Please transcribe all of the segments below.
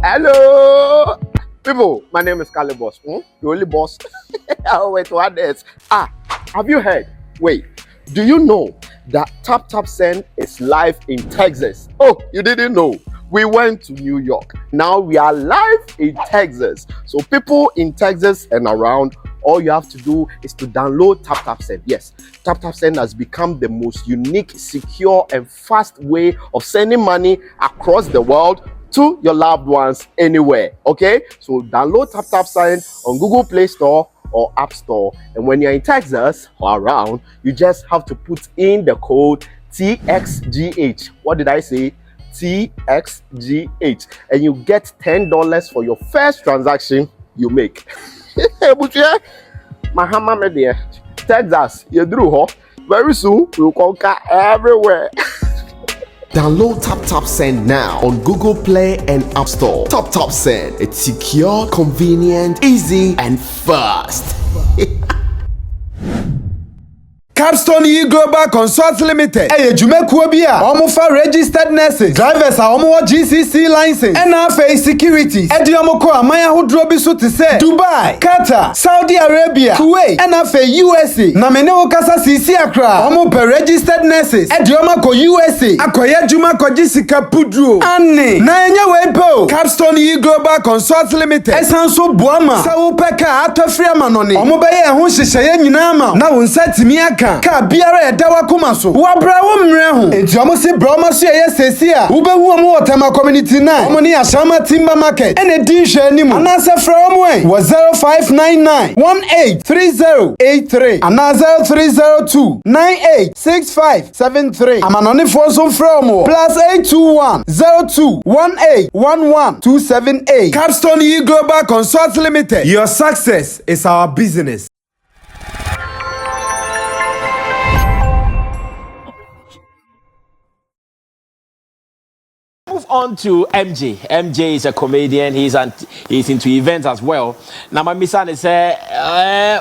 Hello, people. My name is Kali Boss. The only boss. Oh, wait, what else? Have you heard? Wait, do you know that Tap Tap Send is live in Texas? Oh, you didn't know? We went to New York. Now we are live in Texas. So people in Texas and around, all you have to do is to download Tap Tap Send. Yes, Tap Tap Send has become the most unique, secure, and fast way of sending money across the world to your loved ones anywhere. Okay, so download Tap Tap Send on Google Play Store or App Store, and when you're in Texas or around, you just have to put in the code TXGH. What did I say? TXGH, and you get $10 for your first transaction you make. Mahama media, Texas, you drew ho. Very soon we'll conquer everywhere. Download Tap Tap Send now on Google Play and App Store. Tap Tap Send, it's secure, convenient, easy, and fast. Capstone Global Consult Limited. Jumekuo bi a omo fa registered nurses, drivers a omo GCC license, NFA securities. Omo ko amaya hodro bi so te se Dubai, Qatar, Saudi Arabia, Kuwait, NFA USA. Na mene wo kasa sisi akra. Omo per registered nurses. Omo ko USA. Akoya juma ko jisika pudro. Anne. Na enye we po. Capstone Global Consult Limited. Esanso boama. Sa wo peka atofri amanone. Omo be ye ho hyehyeye nyina ma. Na wo nsatimi aka ka biara edawa komaso wa bra wo mre ho enti omo si bra omo so ye sesi a wo behu omo Otema community 9 omo ni Ashama Timber Market ene din hwe animu anasa fra omo en wo 0599183083 anasa 0302 986573 amanone fo so fra omo +82102181128 Capstone Global Consult Limited. Your success is our business. Move on to MJ. MJ is a comedian. He's into events as well. Now, my Missan say,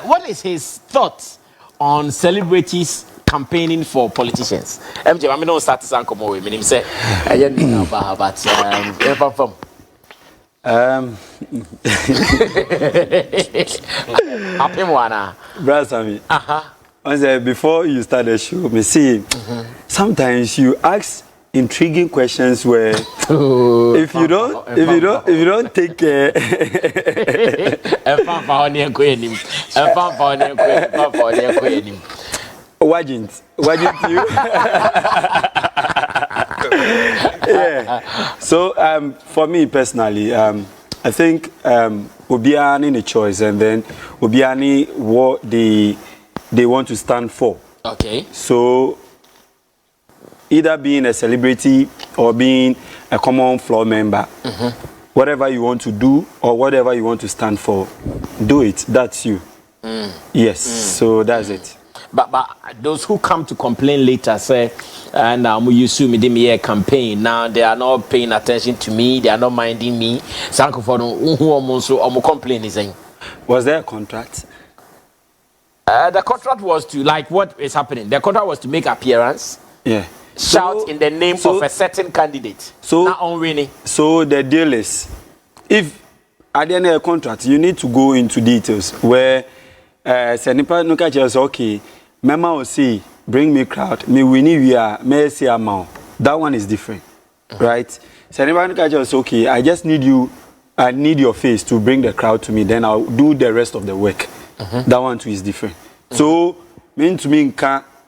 what is his thoughts on celebrities campaigning for politicians? MJ, I mean, don't start to sound come away. I say, I don't know about, but happy one, Brother Sammy. Before you start the show, me see. Sometimes you ask intriguing questions where if you don't take care wajint you. Yeah. So for me personally, I think obiani in a choice, and then obiani what they want to stand for. Okay. So either being a celebrity or being a common floor member, whatever you want to do or whatever you want to stand for, do it. That's you. Yes. So that's it. But those who come to complain later say, and you sue me, me a campaign. Now they are not paying attention to me. They are not minding me. Sanko for who complain is saying. Was there a contract? The contract was to, like, what is happening? The contract was to make appearance. Yeah. Shout in the name of a certain candidate. So not on winning. So the deal is, if at the end of the contract, you need to go into details where Senipa Nuka says, okay, Mama will say, bring me crowd, me winnie we are, may say amount. That one is different, right? Senipa Nuka says, okay, I just need you, I need your face to bring the crowd to me, then I'll do the rest of the work. That one too is different. So, mean to me,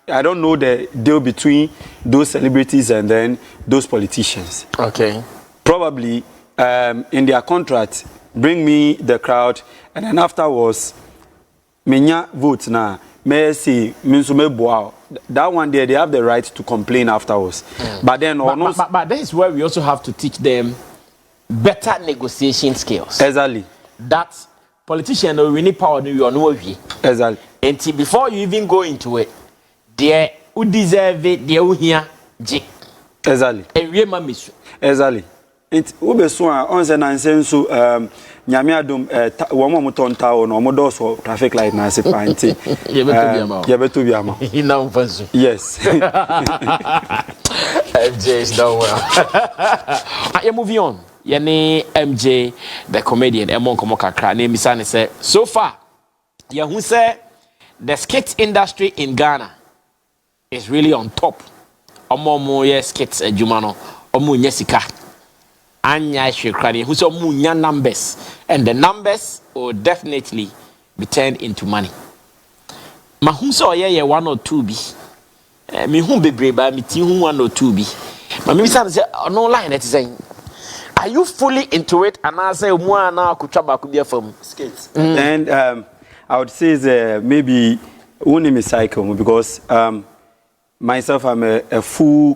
I don't know the deal between those celebrities and then those politicians. Okay. Probably in their contract, bring me the crowd, and then afterwards, menya vote na may say that one day they have the right to complain afterwards. But then but that is where we also have to teach them better negotiation skills. Exactly. That politician we need power you know. Exactly. And before you even go into it, they who deserve it, they who here. Exactly. And we mamisu. Exactly. It ube so on the nonsense nyame adom wo mo tonta o no mo do so traffic light na se panti ye beto bi ama ina mfansu yes MJ is done well. You moving on. Yene MJ the comedian Emon Komo Kakra name Misani say so far ya who say the skit industry in Ghana is really on top. Omo mo ye skits adwuma no omo nya sika anya hwekrani who say omo nya numbers and the numbers will definitely be turned into money. Ma who say ye 1 or 2 bi me hu bebre ba me ti hu 1 or 2 bi ma me say no line that is saying are you fully into it and I say mu ana akutwa ba ku bia fam skits and I would say maybe only cycle because myself I'm a full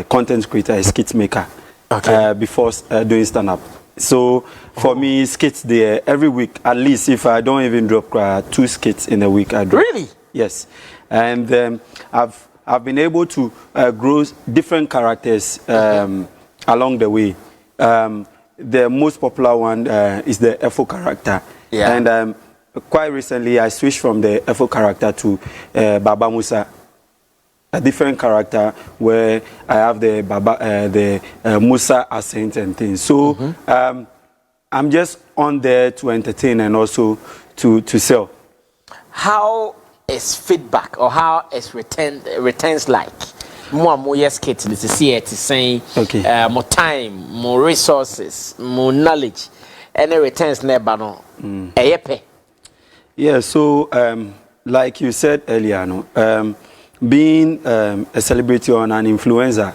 content creator, a skit maker. Okay. Before doing stand up. So for me skits there every week at least if I don't even drop 2 skits in a week I drop. Really? Yes. And I've been able to grow different characters along the way. The most popular one is the FO character. Yeah. And quite recently I switched from the FO character to Baba Musa, a different character where I have the Musa accent and things. So I'm just on there to entertain and also to sell. How is feedback or how is returns like? More yes kids this is here to say more time, more resources, more knowledge. Any returns never no. Yeah, so like you said earlier, no, being a celebrity or an influencer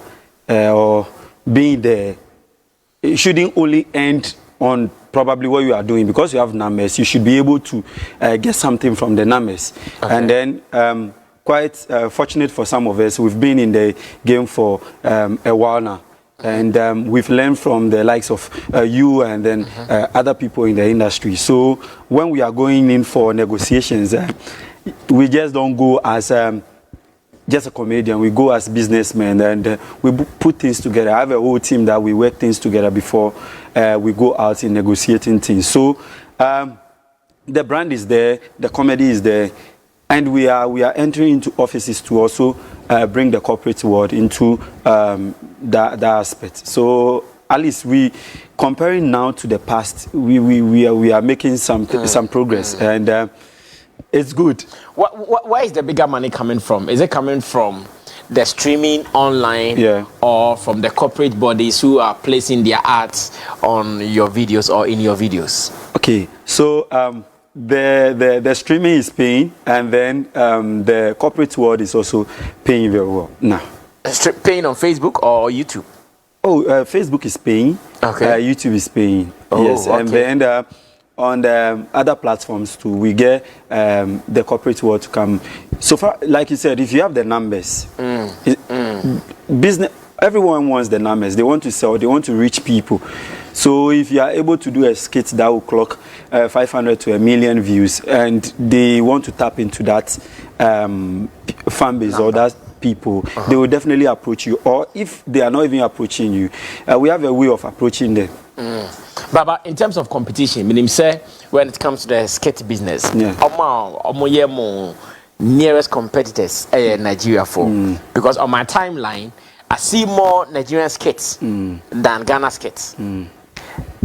or being there, it shouldn't only end on probably what you are doing because you have numbers. You should be able to get something from the numbers. Okay. And then quite fortunate for some of us, we've been in the game for a while now. And we've learned from the likes of you and then other people in the industry. So when we are going in for negotiations, we just don't go as just a comedian. We go as businessmen and we put things together. I have a whole team that we work things together before we go out in negotiating things. So the brand is there, the comedy is there, and we are entering into offices to also bring the corporate world into that aspect. So at least we comparing now to the past, we are making some progress and it's good. Where is the bigger money coming from? Is it coming from the streaming online or from the corporate bodies who are placing their ads on your videos or in your videos? Okay, so the streaming is paying, and then the corporate world is also paying very well now. Paying on Facebook or YouTube? Oh, Facebook is paying. Okay. YouTube is paying. Oh, yes, okay. And then on the other platforms too, we get the corporate world to come. So far, like you said, if you have the numbers, business, everyone wants the numbers. They want to sell. They want to reach people. So if you are able to do a skit that will clock 500 to 1 million views, and they want to tap into that fan base or that people, they will definitely approach you. Or if they are not even approaching you, we have a way of approaching them. Baba, in terms of competition, meaning say when it comes to the skate business, nearest competitors Nigeria for because on my timeline I see more Nigerian skates than Ghana skates.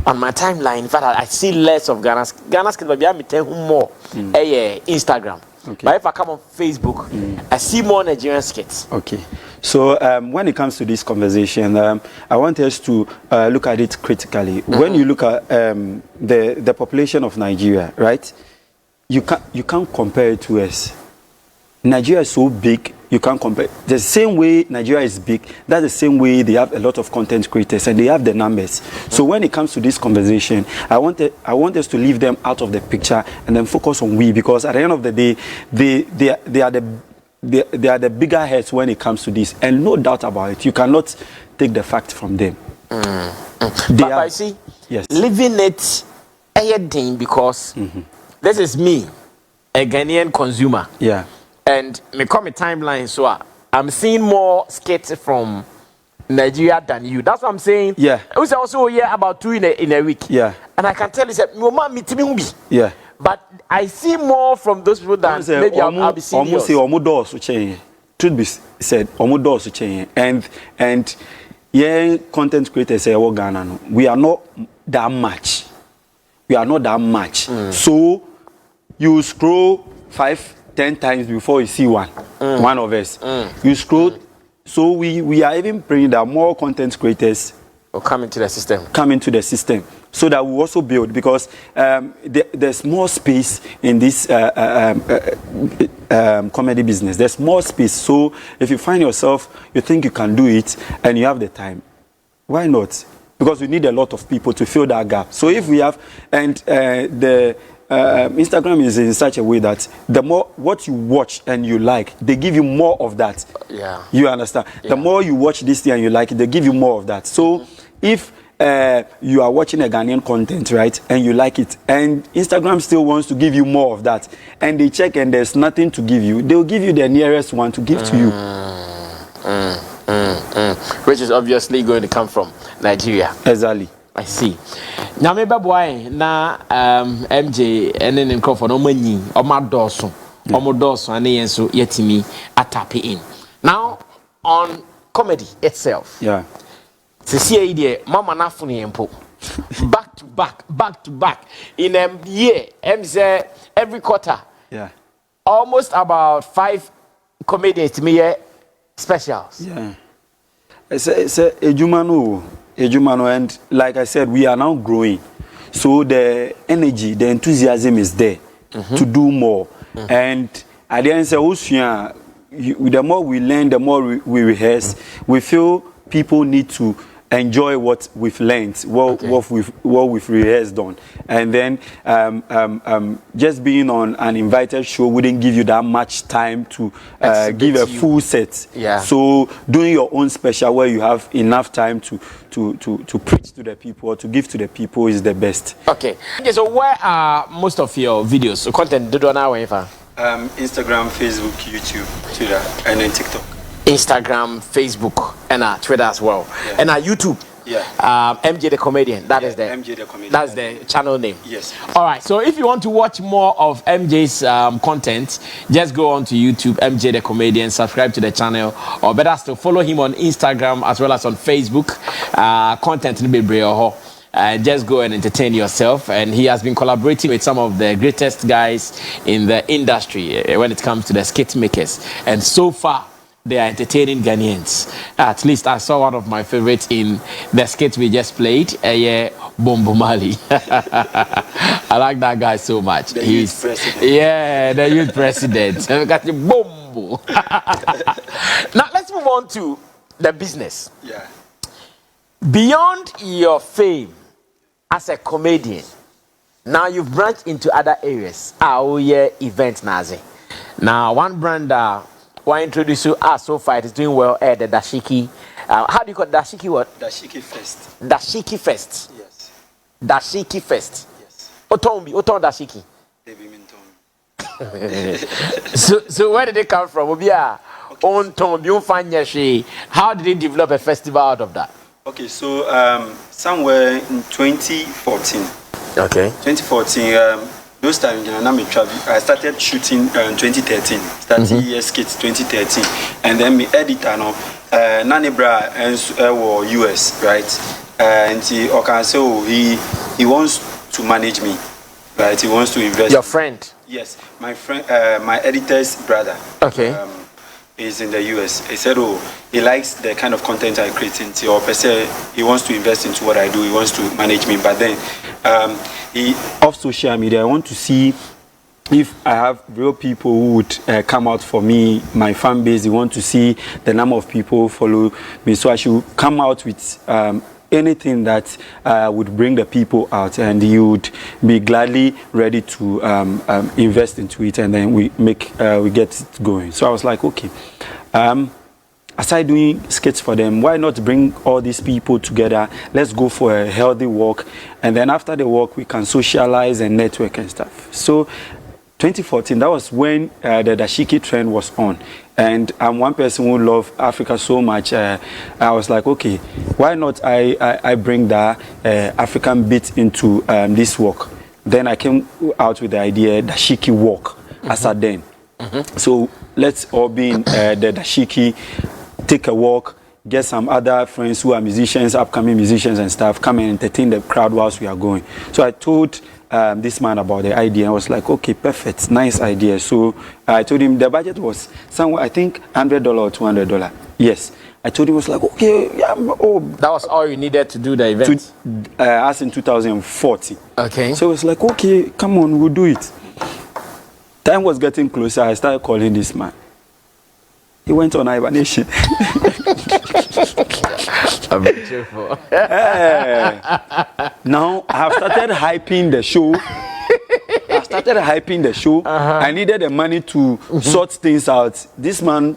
On my timeline, in fact, I see less of Ghana skates, but I tell you more Instagram. Okay. But if I come on Facebook, I see more Nigerian skates. Okay. So when it comes to this conversation, I want us to look at it critically. When you look at the population of Nigeria, right? You can't compare it to us. Nigeria is so big, you can't compare. The same way Nigeria is big, that's the same way they have a lot of content creators and they have the numbers. So when it comes to this conversation, I want us to leave them out of the picture and then focus on we, because at the end of the day, they are the bigger heads when it comes to this, and no doubt about it, you cannot take the fact from them. But I see, yes, living it because this is me, a Ghanaian consumer. Yeah. And me come a timeline, so I'm seeing more skits from Nigeria than you. That's what I'm saying. Yeah. I was also here about 2 in a week. Yeah. And I can tell you that my mom meet me. Yeah. But I see more from those people than maybe I'll be seeing. Almost say almost doors to change. Truth be said, almost doors to change. And yeah, content creators say Ghana no. We are not that much. We are not that much. So you scroll 5-10 times before you see one of us. You scroll. So we are even praying that more content creators will come into the system. So that we also build, because there's more space in this comedy business. There's more space. So if you find yourself, you think you can do it and you have the time, why not? Because we need a lot of people to fill that gap. So if we have, and the Instagram is in such a way that the more what you watch and you like, they give you more of that. Yeah. You understand? Yeah. The more you watch this thing and you like it, they give you more of that. So if you are watching a Ghanaian content, right, and you like it, and Instagram still wants to give you more of that, and they check and there's nothing to give you, they'll give you the nearest one to give to you. Which is obviously going to come from Nigeria. Exactly. I see. Now maybe boy na MJ and then for no money or my dorsum and so yetimi tap in. Now on comedy itself. Yeah. See idea mama na funi empo. Back to back in a year. Say every quarter. Yeah. Almost about 5 comedians to me specials. Yeah. It's a Ejumano, and like I said, we are now growing. So the energy, the enthusiasm is there to do more. And at the end, the more we learn, the more we rehearse, we feel people need to enjoy what we've learned, what we've rehearsed on. And then just being on an invited show wouldn't give you that much time to give a full set. Yeah. So doing your own special where you have enough time to preach to the people or to give to the people is the best. Okay. So where are most of your videos? So content do now Instagram, Facebook, YouTube, Twitter, and then TikTok. Instagram, Facebook, and Twitter as well, and YouTube. Yeah. MJ the Comedian. That is the MJ the Comedian. That's the channel name. Yes. All right. So if you want to watch more of MJ's content, just go on to YouTube, MJ the Comedian. Subscribe to the channel, or better still, follow him on Instagram as well as on Facebook. Content in Bibreo. Just go and entertain yourself. And he has been collaborating with some of the greatest guys in the industry when it comes to the skit makers. And so far, they are entertaining Ghanaians. At least I saw one of my favorites in the skit we just played, Bombo Mali. I like that guy so much. The youth president. Yeah, the youth president. We got the Bombo. Now let's move on to the business. Yeah. Beyond your fame as a comedian, now you've branched into other areas. Event Nazi. Now one brand why introduce you so far it is doing well the Dashiki. How do you call it? Dashiki what? Dashiki Fest. Dashiki Fest. Yes. Dashiki Fest. Yes. Oton Dashiki. So where did it come from? How did they develop a festival out of that? Okay, so somewhere in 2014. Okay. 2014. Those times, I started shooting in 2013. Started year skits 2013, and then my editor Nani Bra and US, right? And he wants to manage me, right? He wants to invest. Your friend? Yes, my friend, my editor's brother. Okay. Is in the US. He said, he likes the kind of content I create, or per se, he wants to invest into what I do. He wants to manage me, but then he off social media. I want to see if I have real people who would come out for me, my fan base. He want to see the number of people who follow me, so I should come out with anything that would bring the people out, and he would be gladly ready to invest into it, and then we get it going. So I was like, okay, aside doing skits for them, why not bring all these people together? Let's go for a healthy walk, and then after the walk we can socialize and network and stuff. So 2014, that was when the dashiki trend was on. And I'm one person who loves Africa so much. I was like, okay, why not I bring that African bit into this work? Then I came out with the idea, dashiki walk, as a then. So let's all be in the dashiki, take a walk, get some other friends who are musicians, upcoming musicians and stuff, come and entertain the crowd whilst we are going. So I told this man about the idea. I was like, okay, perfect, nice idea. So I told him the budget was somewhere, I think $100 or $200. Yes. I told him, I was like, okay, yeah, that was all you needed to do the event? As in 2014. Okay. So I was like, okay, come on, we'll do it. Time was getting closer. I started calling this man. He went on hibernation. I'm very cheerful. Now I have started hyping the show. I needed the money to sort things out. This man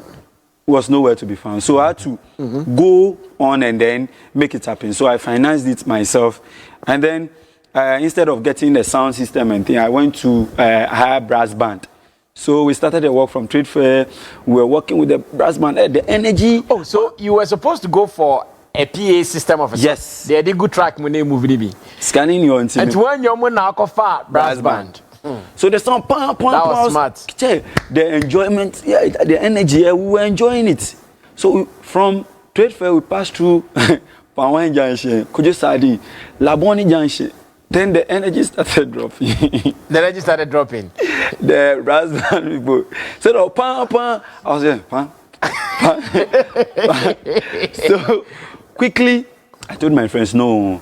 was nowhere to be found. So I had to go on and then make it happen. So I financed it myself. And then instead of getting the sound system and thing, I went to hire brass band. So we started the work from trade fair. We were working with the brass band. The energy. Oh, so you were supposed to go for a PA system of a song. Yes. They did good track when they moved. Scanning your and when you're now far brass band. So the song, that was smart. The enjoyment, yeah, the energy, yeah, we were enjoying it. So from trade fair, we passed through Pawan Junction, Kujusadi, Laboni Junction. Then the energy started dropping. The brass band people said, "Oh, pan." I was there, pan. So quickly, I told my friends, no.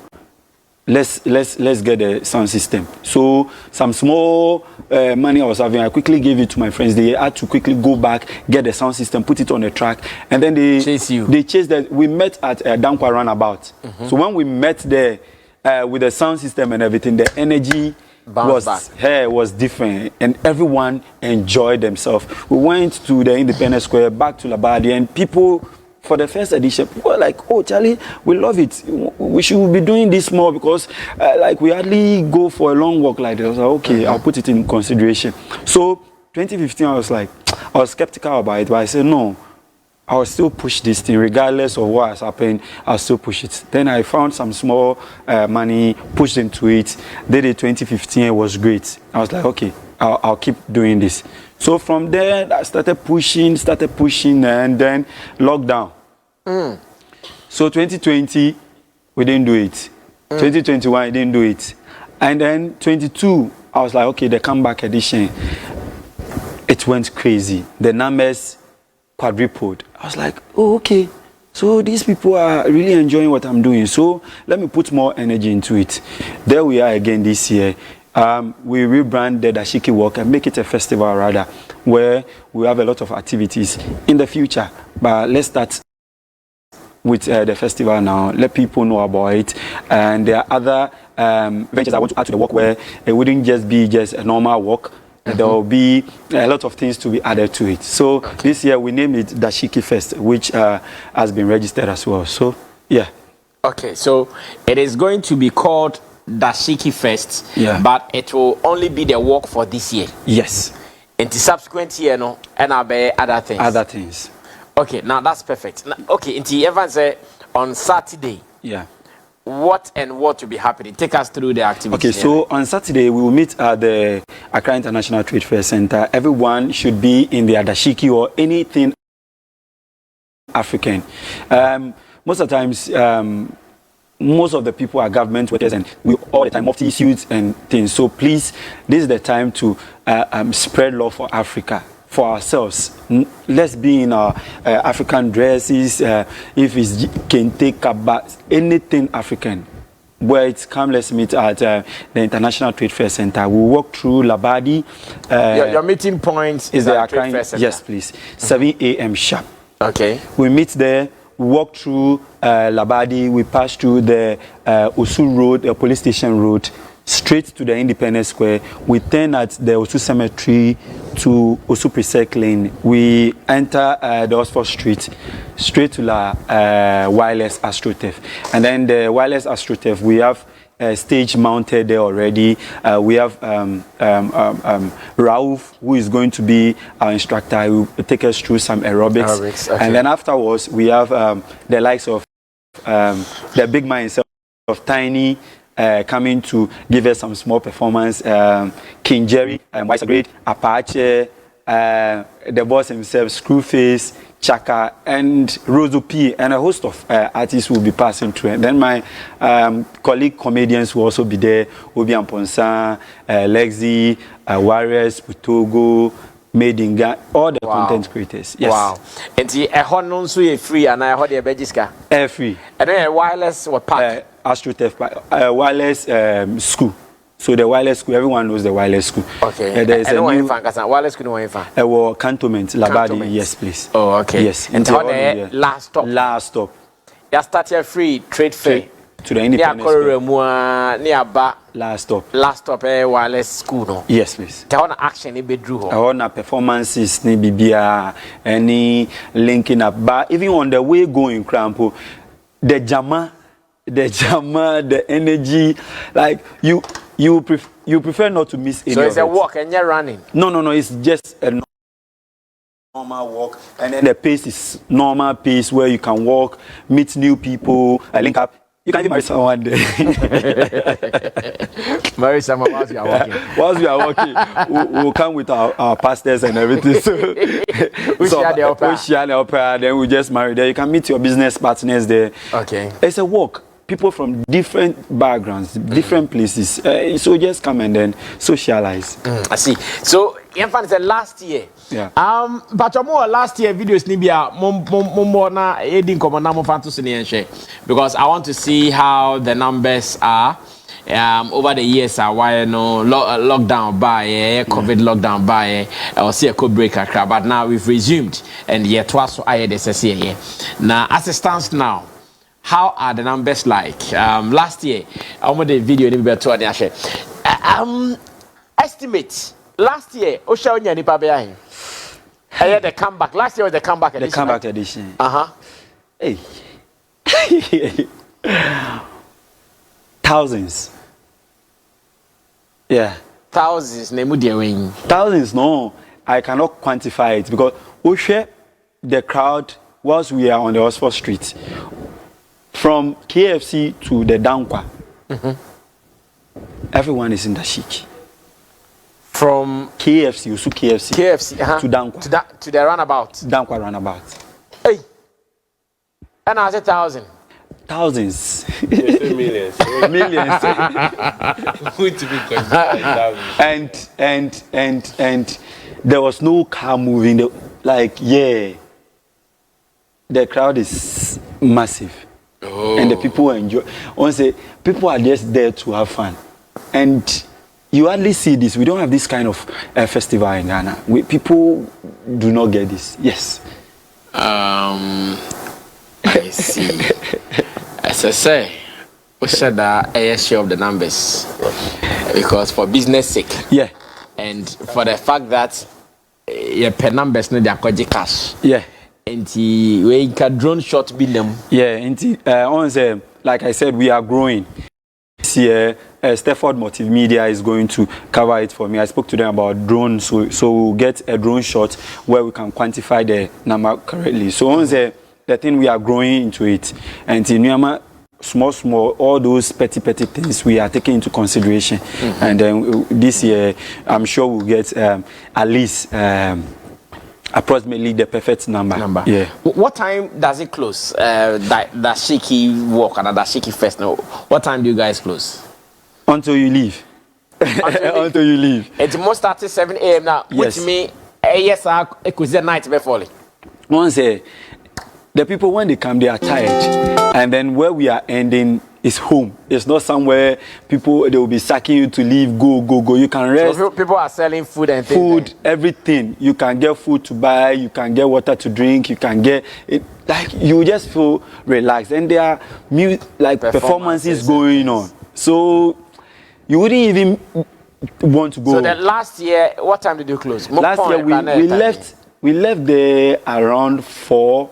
Let's get the sound system. So some small money I was having, I quickly gave it to my friends. They had to quickly go back, get the sound system, put it on the track, and then they chased that. We met at Dankwa Runabout. So when we met there with the sound system and everything, the energy was different, and everyone enjoyed themselves. We went to the Independence Square, back to Labadi, and people. For the first edition, people were like, oh, Charlie, we love it. We should be doing this more because like we hardly go for a long walk like this. I was like, okay, I'll put it in consideration. So 2015, I was skeptical about it, but I said, no, I'll still push this thing regardless of what has happened. I'll still push it. Then I found some small money, pushed into it. Did it 2015, it was great. I was like, okay, I'll keep doing this. So from there, I started pushing, and then lockdown. So 2020, we didn't do it. 2021, I didn't do it. And then 22, I was like, okay, the comeback edition, it went crazy. The numbers quadrupled. I was like, oh, okay. So these people are really enjoying what I'm doing. So let me put more energy into it. There we are again this year. We rebrand the Dashiki Walk and make it a festival rather, where we have a lot of activities in the future. But let's start with the festival now. Let people know about it. And there are other ventures I want to add to the walk where it wouldn't just be just a normal walk. There will be a lot of things to be added to it. So this year we named it Dashiki Fest, which has been registered as well. So yeah. Okay, so it is going to be called Dashiki Fest, but it will only be the walk for this year. Yes. In the subsequent year, no, and I'll be other things. Other things. Okay, now that's perfect. Now, okay, in the Evans on Saturday. Yeah. What will be happening? Take us through the activities. Okay, so on Saturday we will meet at the Accra International Trade Fair Center. Everyone should be in the dashiki or anything African. Most of the times. Most of the people are government workers and we all the time mufti suits and things. So please, this is the time to spread love for Africa, for ourselves. Let's be in our African dresses. If it's kente, kaba, anything African. Where it's come, let's meet at the International Trade Fair Center. We'll walk through Labadi. Your meeting point is the Trade Fair Center? Yes, please. 7 a.m. sharp. Okay. We meet there. Walk through Labadi, we pass through the Osu Road, the police station road, straight to the Independence Square. We turn at the Osu Cemetery to Osu Precinct Lane. We enter the Oxford Street, straight to the Wireless AstroTurf. And then the Wireless AstroTurf, we have stage mounted there already. We have Rauf, who is going to be our instructor. He will take us through some aerobics. Okay. And then afterwards, we have the likes of the big man himself, of Tiny, coming to give us some small performance. King Jerry, Vice Great, Apache, the boss himself, Screwface, Chaka, and Rozo P, and a host of artists will be passing through. And then my colleague comedians will also be there. Obi Amponsa, Lexi, Warriors, Putogo, Made in Ghana, all the content creators. Yes. Wow. And the non so free and I heard the Bejiska. Free. And then wireless or pack. AstroTurf, wireless school. So the wireless school, everyone knows the wireless school. Okay. There is a new wireless school. cantonment, Labadi. Yes, please. Oh, okay. Yes. And the last stop. Last stop. You started free trade fair. To the independence. Last stop. Last stop. Wireless school. No. Yes, please. The one action ni bedru. I want performances ni bibia any linking up. But even on the way going, Crampo, the jama, the energy, like you prefer not to miss any. So it's of a it. walk and you're running. No, it's just a normal walk, and then the pace is normal pace where you can walk, meet new people, link up. You can even marry someone one day. Marry someone whilst you are walking. Whilst we are walking, we'll come with our pastors and everything. So we share the opera. Then we just marry there. You can meet your business partners there. Okay. It's a walk. People from different backgrounds, different places. So just come and then socialize. I see. So, Infant said last year. Yeah. But more last year videos nibia na edin komona mo fanto share because I want to see how the numbers are over the years. Why no lockdown by COVID lockdown by or see a code breaker, but now we've resumed and yet twice I had this year. Now as it stands now, how are the numbers like? Last year, I made a video in the share. Estimate last year, Osha Nipa behind. I had the comeback. Last year was the comeback edition. The comeback edition. Hey. Thousands. Yeah. Thousands. Thousands, no. I cannot quantify it because Osha, the crowd, whilst we are on the Oxford Street, from KFC to the Dankwa, everyone is in the chic. From KFC to Dankwa. To the runabout. Dankwa runabout. Hey. And I said thousands. Millions. Millions. Going to be and there was no car moving. The crowd is massive. Oh. And the people enjoy. Honestly, people are just there to have fun. And you hardly see this. We don't have this kind of festival in Ghana. People do not get this. Yes. I see. As I say, we said that a share of the numbers because for business sake. Yeah. And for the fact that your per numbers no they are cash. Yeah. And we can drone shot be them. Yeah. And like I said, we are growing. This year, Stafford Multimedia is going to cover it for me. I spoke to them about drones, so we'll get a drone shot where we can quantify the number correctly. So the thing we are growing into it, and in Myanmar, small, all those petty things we are taking into consideration. And then this year, I'm sure we'll get at least approximately the perfect number. Yeah. What time does it close? That shaky walk and that shaky fest. No. What time do you guys close? Until you leave. Until you leave. It must start at 7 a.m. now. Yes. Which means yes, it could be night before. Once the people when they come they are tired, and then where we are ending is home. It's not somewhere they will be sacking you to leave. Go. You can rest. So people are selling food and things. Food, everything. You can get food to buy. You can get water to drink. You can get it. Like you just feel relaxed, and there are performances going on. So you wouldn't even want to go. So then last year, what time did you close? Last year we left there around 4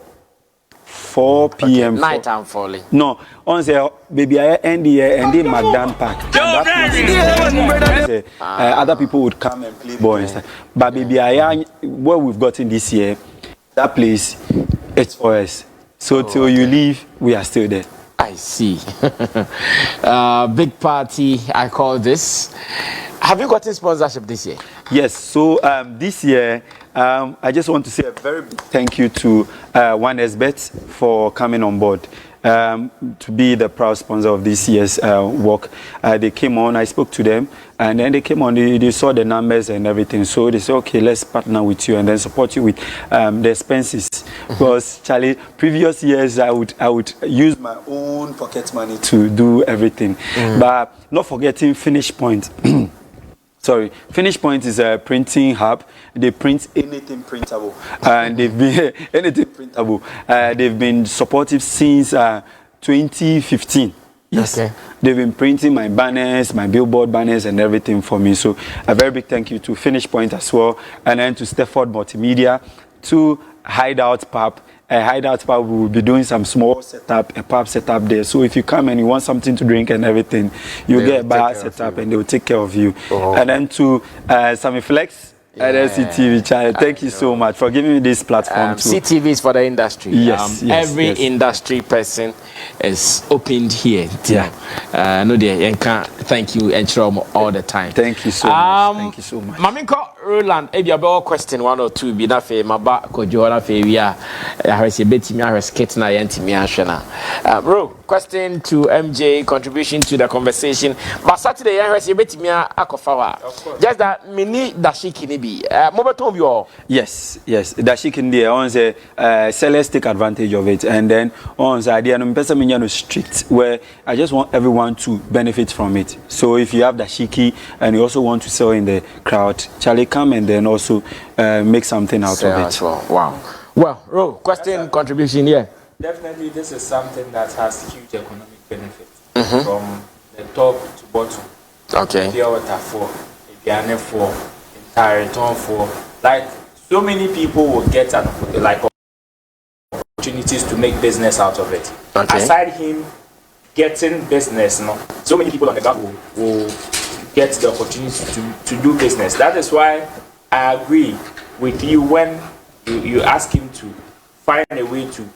4 p.m. Night I'm falling. No, on say baby I end here and then Magdan Park. And that place, other people would come and play ball and stuff. But baby I what we've gotten this year, that place it's for us. So till you leave, we are still there. I see. Big party, I call this. Have you gotten sponsorship this year? Yes. So this year, I just want to say a very big thank you to OneSBet for coming on board to be the proud sponsor of this year's work. They came on, I spoke to them, and then they came on, they saw the numbers and everything. So they said, okay, let's partner with you and then support you with the expenses. Because, Charlie, previous years I would use my own pocket money to do everything. But not forgetting Finish Point. Sorry, Finish Point is a printing hub. They print anything printable, and they've been anything printable. They've been supportive since 2015. Yes, okay. They've been printing my banners, my billboard banners, and everything for me. So a very big thank you to Finish Point as well, and then to Stefford Multimedia, to Hideout Pub. Hideout Pub, we will be doing some small setup, a pub setup there. So if you come and you want something to drink and everything, you get a bar setup and they will take care of you. Oh. And then to Sammy Flex. CTV channel. Thank you so much for giving me this platform. CTV is for the industry. Yes, every industry person is opened here. No, they can't thank you and show all the time. Thank you so much. Thank you so much. Maminko Roland, if you have a question, one or two, be that for my back, Kojora Favia, I a bit me, I skate na yentimi ashana. Bro, question to MJ, contribution to the conversation. But Saturday, I a bit me a kofawa. Just that mini dashiki ni bi. Yes, dashiki there on the sellers take advantage of it, and then on the idea no strict where I just want everyone to benefit from it. So if you have dashiki and you also want to sell in the crowd, Charlie, come and then also make something out of it. Wow. Well, Ro, question, contribution here. Definitely, this is something that has huge economic benefit from the top to bottom. Okay. Pure water for, Ghana for, entire return for. Like, so many people will get opportunities to make business out of it. Okay. Aside him getting business, so many people on the ground will get the opportunity to do business. That is why I agree with you when you ask him to find a way to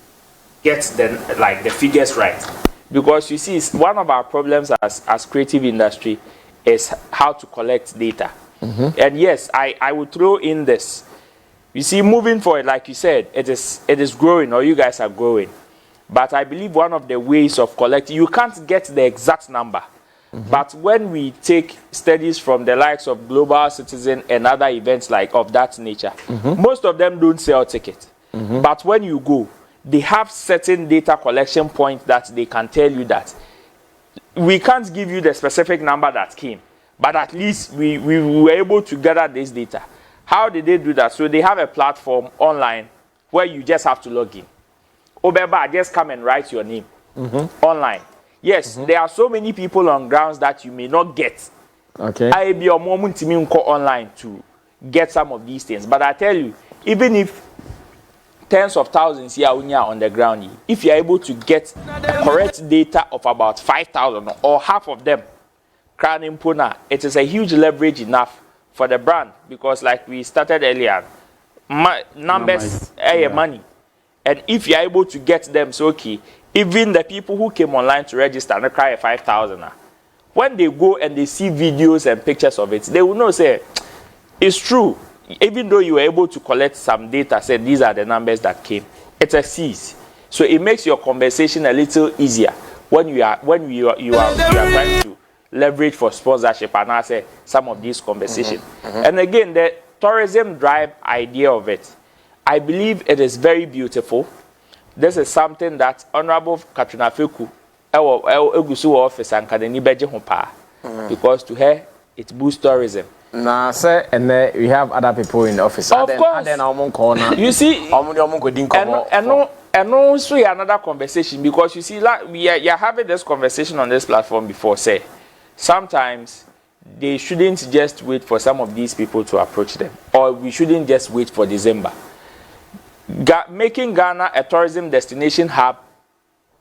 get the figures right. Because you see, one of our problems as creative industry is how to collect data. And yes, I would throw in this. You see, moving forward, like you said, it is growing, or you guys are growing. But I believe one of the ways of collecting, you can't get the exact number. But when we take studies from the likes of Global Citizen and other events like of that nature, most of them don't sell tickets. But when you go, they have certain data collection points that they can tell you that we can't give you the specific number that came, but at least we were able to gather this data. How did they do that? So they have a platform online where you just have to log in. Obeba, just come and write your name online. Yes, there are so many people on grounds that you may not get. Okay. I be a moment to me online to get some of these things. But I tell you, even if tens of thousands here on the ground, if you're able to get correct data of about 5,000 or half of them, it is a huge leverage enough for the brand, because like we started earlier, numbers are money. And if you're able to get them, so okay, even the people who came online to register and cry 5,000, when they go and they see videos and pictures of it, they will know, say, it's true. Even though you were able to collect some data, say these are the numbers that came, it's a seize. So it makes your conversation a little easier when you are trying to leverage for sponsorship and I say some of these conversations. And again, the tourism drive idea of it, I believe it is very beautiful. This is something that Honorable Katrina Feku office and because to her it boosts tourism. Nah, sir, and we have other people in the office. Of course. You see, and also another conversation, because you see, like we are having this conversation on this platform before. Say, sometimes they shouldn't just wait for some of these people to approach them, or we shouldn't just wait for December. making Ghana a tourism destination hub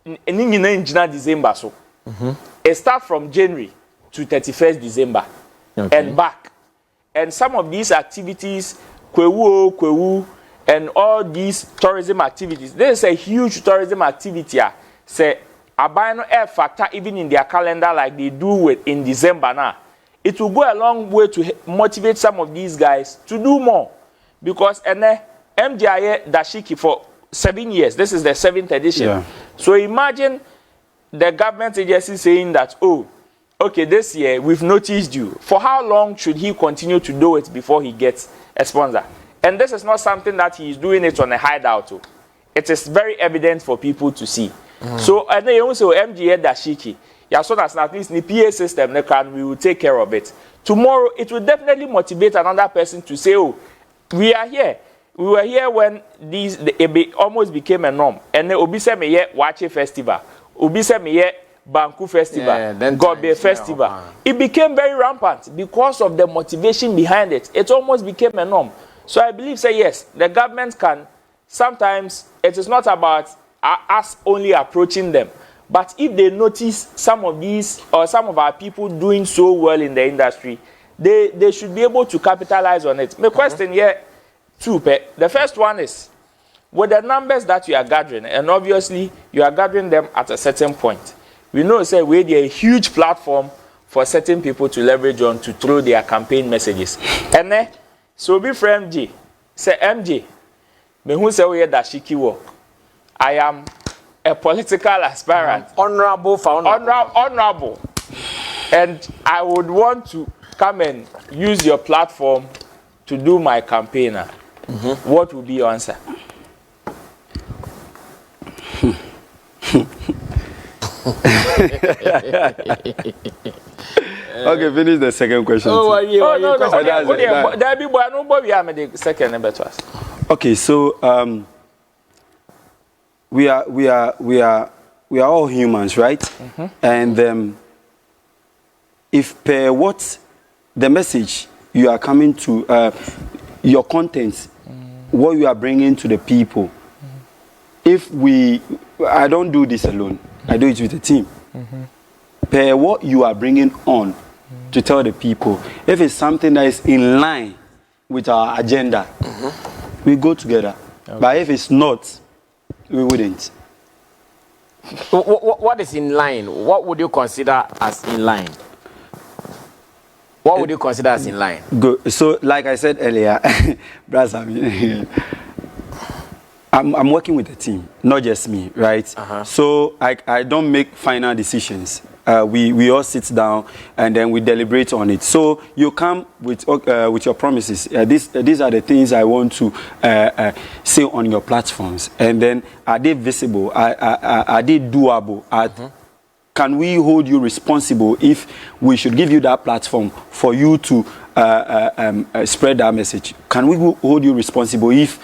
in December. So it starts from January to 31st December and back. And some of these activities, Kwewu, and all these tourism activities, there is a huge tourism activity. Say, Abino air factor even in their calendar like they do in December now. It will go a long way to motivate some of these guys to do more. Because MGIA Dashiki for 7 years. This is the 7th edition. Yeah. So imagine the government agency saying that, oh, okay, this year we've noticed you. For how long should he continue to do it before he gets a sponsor? And this is not something that he is doing it on a hideout. It is very evident for people to see. So, and then also MGA Dashiki, yeah, so that's at least the PA system, we will take care of it. Tomorrow, it will definitely motivate another person to say, oh, we are here. We were here when it almost became a norm. And then Obise Meye Wache Festival, Obise Meye Banku Festival, Godbe Festival. It became very rampant because of the motivation behind it. It almost became a norm. So I believe, say yes, the government can, sometimes it is not about us only approaching them. But if they notice some of these or some of our people doing so well in the industry, they should be able to capitalize on it. My question here, two. The first one is, with the numbers that you are gathering, and obviously you are gathering them at a certain point, we know, say, we're a huge platform for certain people to leverage on to throw their campaign messages. And then, so be for MJ, say MJ, me who say we are dashiki work. I am a political aspirant. Honorable founder. Honorable. And I would want to come and use your platform to do my campaign. What would be your answer? Okay, finish the second question. No. There be the second. Okay, so we are all humans, right? And if per what the message you are coming to, your content, what you are bringing to the people, I don't do this alone. I do it with a team. Per what you are bringing on to tell the people, if it's something that is in line with our agenda, we go together. Okay. But if it's not, we wouldn't. What is in line? What would you consider as in line? What would you consider as in line? Good. So, like I said earlier, I'm working with a team, not just me, right? So I don't make final decisions. We all sit down and then we deliberate on it. So you come with your promises. These are the things I want to say on your platforms. And then are they visible? Are they doable? Can we hold you responsible if we should give you that platform for you to spread that message? Can we hold you responsible if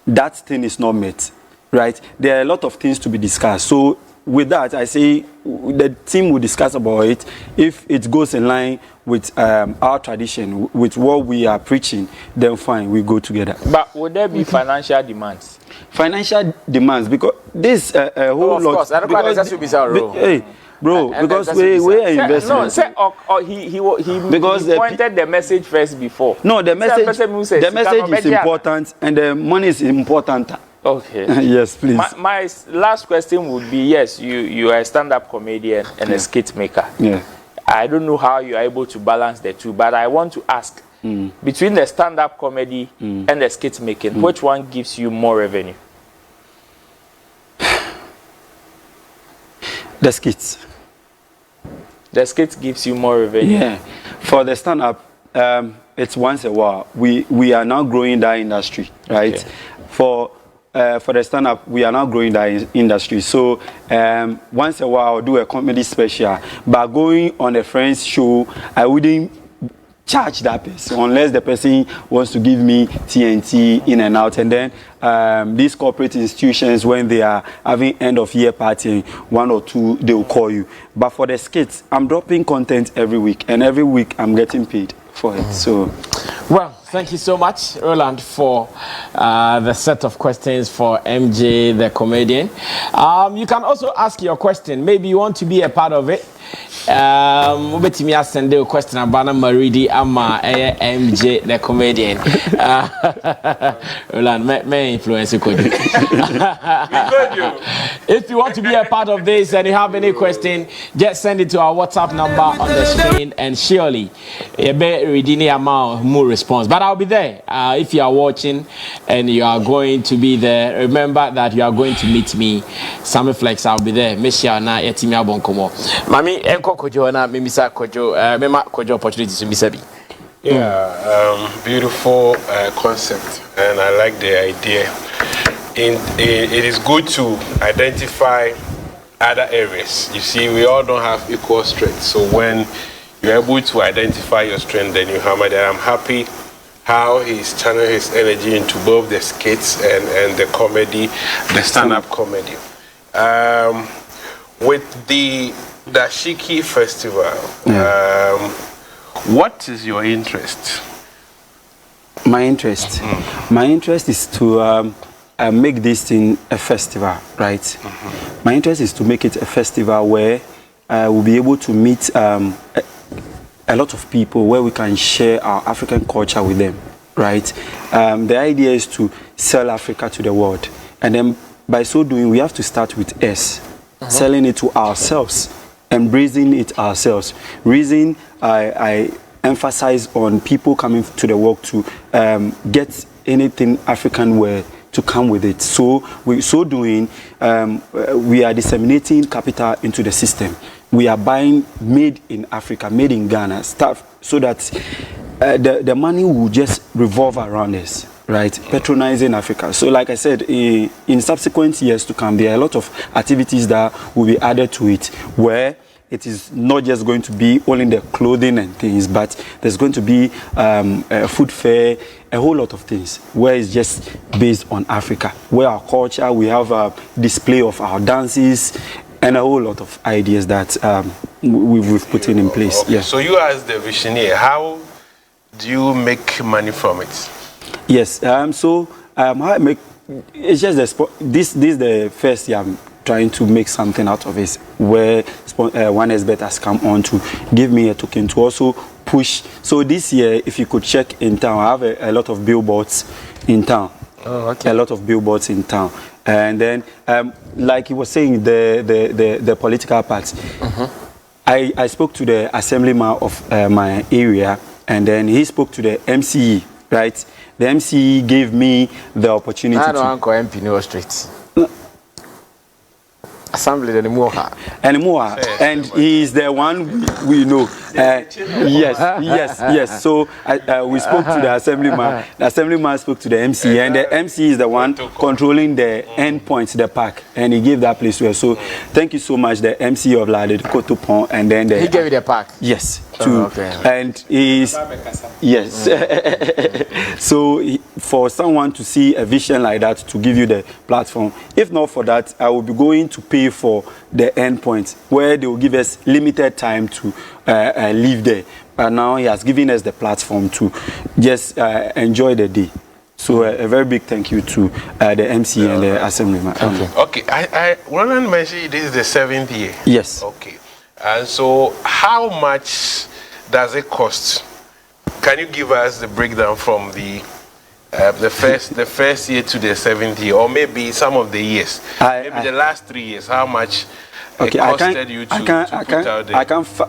that thing is not met, right? There are a lot of things to be discussed. So with that, I say the team will discuss about it. If it goes in line with our tradition, with what we are preaching, then fine, we go together. But would there be financial demands? Financial demands, because this whole of lot. Course, I don't Hey, bro, because we are investing. No, say he pointed the message first before. No, the message is important and the money is important. Okay. Yes, please. My last question would be, yes, you are a stand-up comedian and a skit maker. Yeah. I don't know how you are able to balance the two, but I want to ask, between the stand-up comedy and the skit making, which one gives you more revenue? The skits. The skit gives you more revenue. Yeah. For the stand-up, it's once a while. We are now growing that industry, right? Okay. For the stand-up, we are now growing that industry. So once a while, I'll do a comedy special. But going on a friend's show, I wouldn't charge that person unless the person wants to give me TNT in and out. And then these corporate institutions, when they are having end of year party, 1 or 2, they will call you. But for the skits, I'm dropping content every week, and every week I'm getting paid for it. So well, thank you so much, Roland, for the set of questions for MJ, the comedian. You can also ask your question. Maybe you want to be a part of it. Let me send a question about Maridi Ama MJ, the comedian. Roland, may influence you. If you want to be a part of this and you have any question, just send it to our WhatsApp number on the screen, and surely you be reading amount more response. But I'll be there. If you are watching and you are going to be there, remember that you are going to meet me, Sammy Flex. I'll be there. Messia na etimi abonkomo. Mami enko kojo na memisa kojo mema kojo opportunity to be. Yeah, beautiful concept, and I like the idea. It is good to identify other areas. You see, we all don't have equal strength. So when you're able to identify your strength, then you hammer that. I'm happy how he's channeling his energy into both the skits and the comedy, the stand-up comedy. With the Dashiki Festival, what is your interest? My interest? My interest is to make this thing a festival, right? My interest is to make it a festival where we'll be able to meet a lot of people, where we can share our African culture with them, right? The idea is to sell Africa to the world. And then by so doing, we have to start with us, selling it to ourselves, embracing it ourselves. Reason I emphasize on people coming to the work to get anything African wear to come with it. So so doing, we are disseminating capital into the system. We are buying made in Africa, made in Ghana stuff, so that the money will just revolve around us, right? Patronizing Africa. So like I said, in subsequent years to come, there are a lot of activities that will be added to it, where it is not just going to be only the clothing and things, but there's going to be a food fair, a whole lot of things, where it's just based on Africa, where our culture, we have a display of our dances, and a whole lot of ideas that we've put in place. Okay. Yeah. So you as the visionary, how do you make money from it? Yes. How I make, it's just this is the first year I'm trying to make something out of it, where One SBet has come on to give me a token to also push. So this year, if you could check in town, I have a lot of billboards in town. Oh, okay. A lot of billboards in town. And then, like he was saying, the political party. I spoke to the assemblyman of my area, and then he spoke to the MCE, right? The MCE gave me the opportunity I don't call MP New Street. Assembly anymore. And he is the one we know. Yes. So we spoke to the assemblyman. The assemblyman spoke to the MC, and the MC is the one controlling the end points, the park, and he gave that place to us. So thank you so much, the MC of Lade, Kotopon, and then He gave you the park. Yes. Okay. And he's yes. So for someone to see a vision like that, to give you the platform, if not for that, I will be going to pay for the endpoint, where they will give us limited time to live there. But now he has given us the platform to just enjoy the day. So a very big thank you to the MC and the assemblyman. Okay, I Roland mentioned this is the 7th year. Yes. Okay, and so how much does it cost? Can you give us the breakdown from the first year to the 7th year, or maybe some of the years, maybe the last 3 years? How much it costed you to put out there?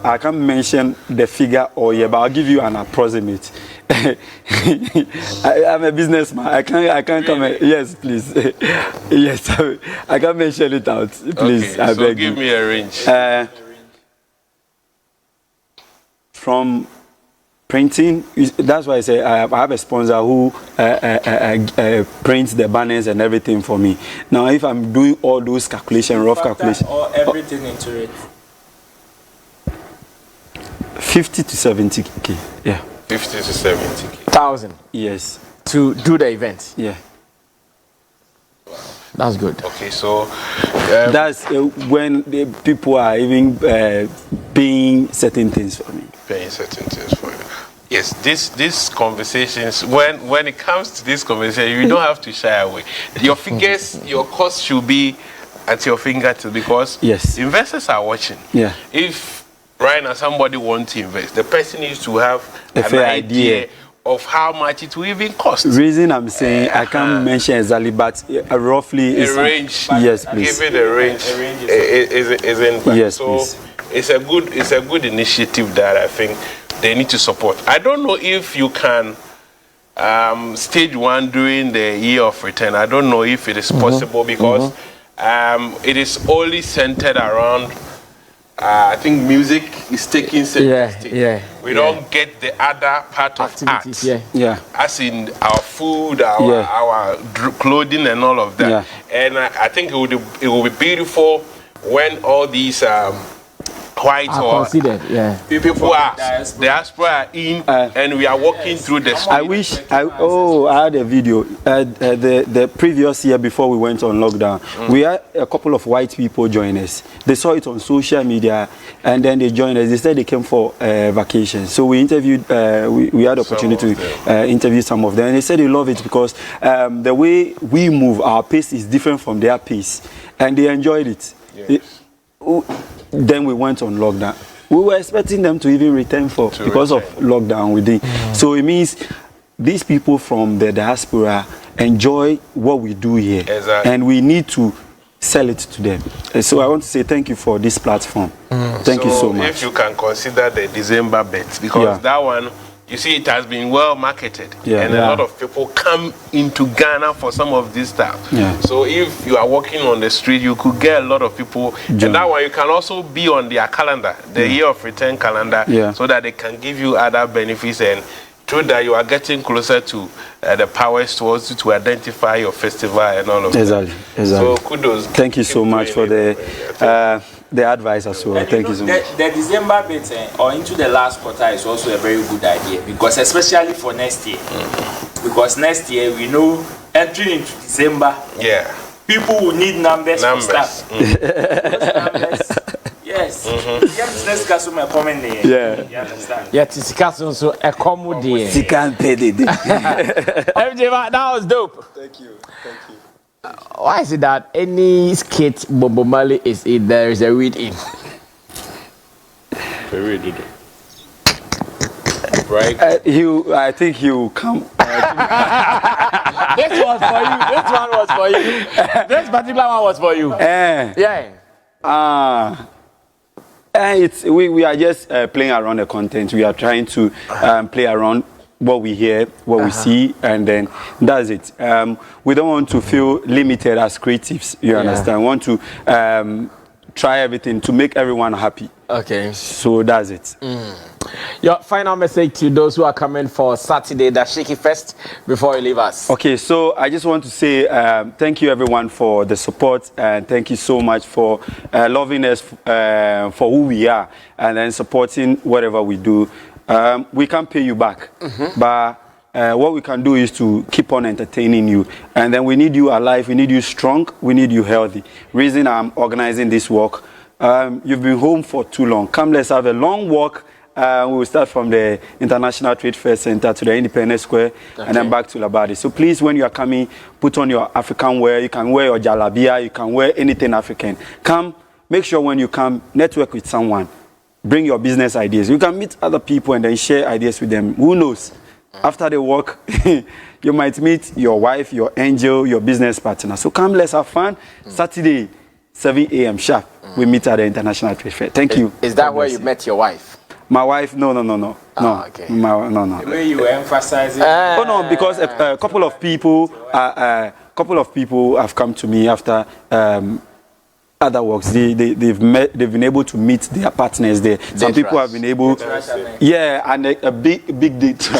I can't mention the figure or year, but I'll give you an approximate. I'm a businessman. I can't really? Come. Yes, please. Yes, I can't mention it out. Please, okay, I so beg give you. me a range. From printing, that's why I say I have a sponsor who prints the banners and everything for me. Now, if I'm doing all those calculations, rough calculations, or everything into it, 50 to 70k. Yeah. 50 to 70k. 1,000 Yes. to do the event. Yeah. That's good. Okay, so that's when the people are even paying certain things for me. Paying certain things for you. Yes, these conversations, when it comes to this conversation, you don't have to shy away. Your figures, your cost should be at your fingertips because yes, investors are watching. Yeah. If right now somebody wants to invest, the person needs to have a an fair idea of how much it will even cost. Reason I'm saying I can't mention exactly, but roughly a range. Yes, please. Give it a range. Is in plan. Yes, so please. It's a good initiative that I think they need to support. I don't know if you can stage one during the year of return. I don't know if it is possible because it is only centered around. I think music is taking center stage. We don't get the other part of art. As in our food, our clothing, and all of that. And I think it will be beautiful when all these white or people are diaspora are in and we are walking through the street. I had a video the previous year before we went on lockdown. We had a couple of white people join us. They saw it on social media and then they joined us. They said they came for vacation, so we interviewed we had the opportunity to interview some of them, and they said they love it because the way we move, our pace is different from their pace, and they enjoyed it. Then we went on lockdown. We were expecting them to even return because of lockdown we did. So it means these people from the diaspora enjoy what we do here, and we need to sell it to them. And so I want to say thank you for this platform. Thank you so much. If you can consider the December bet, because that one, you see, it has been well marketed, and a lot of people come into Ghana for some of this stuff. So if you are walking on the street, you could get a lot of people. And that one, you can also be on their calendar, the year of return calendar, so that they can give you other benefits. And through that, you are getting closer to the powers towards you to identify your festival and all of that. Exactly. So kudos. Thank you so much for the advice as well. Thank you so much. The December bit or into the last quarter is also a very good idea, because especially for next year. Because next year we know entering into December, people will need numbers. For stuff. Yes. Let's get some comment there. You understand? It's so a comedy. MJ, that was dope. Thank you. Why is it that any skit Bobo Marley is in, there is a read in? Right? I think he will come. This was for you. This one was for you. This particular one was for you. We are just playing around the content. We are trying to play around what we hear, what we see, and then that's it. We don't want to feel limited as creatives. You understand? We want to try everything to make everyone happy. Okay. So that's it. Your final message to those who are coming for Saturday, the Shaky Fest, before you leave us. Okay, so I just want to say thank you everyone for the support, and thank you so much for loving us for who we are, and then supporting whatever we do. We can't pay you back, but what we can do is to keep on entertaining you, and then we need you alive, we need you strong, we need you healthy. Reason I'm organizing this walk, you've been home for too long. Come, let's have a long walk. We will start from the International Trade Fair Center to the Independence Square, and then back to Labadi. So please, when you are coming, put on your African wear. You can wear your jalabia, you can wear anything African. Come, make sure when you come, network with someone. Bring your business ideas. You can meet other people and then share ideas with them. Who knows? After the walk, you might meet your wife, your angel, your business partner. So come, let's have fun. Saturday, 7 a.m. sharp. We meet at the International Trade Fair. Thank you. Is that where you met your wife? My wife? No. Okay. No. The way you were emphasizing. Oh no, because a couple of people have come to me after other works. They've been able to meet their partners there. Some people have been able, and a big date.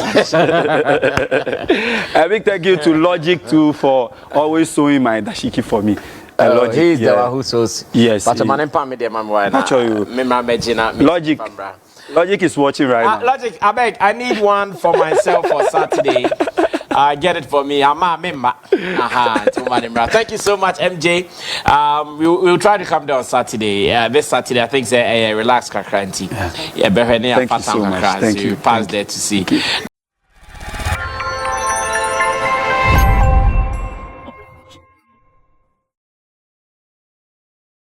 A big thank you to Logic too for always sewing my dashiki for me. Logic, he's the one who sews. Yes. But I'll show you. Logic is watching right now. Logic, I beg, I need one for myself for Saturday. Get it for me. Thank you so much, MJ. We'll try to come there on Saturday. This Saturday, I think, relax kakranti. Yeah, Thank you so much. Thank you. Pass there to see.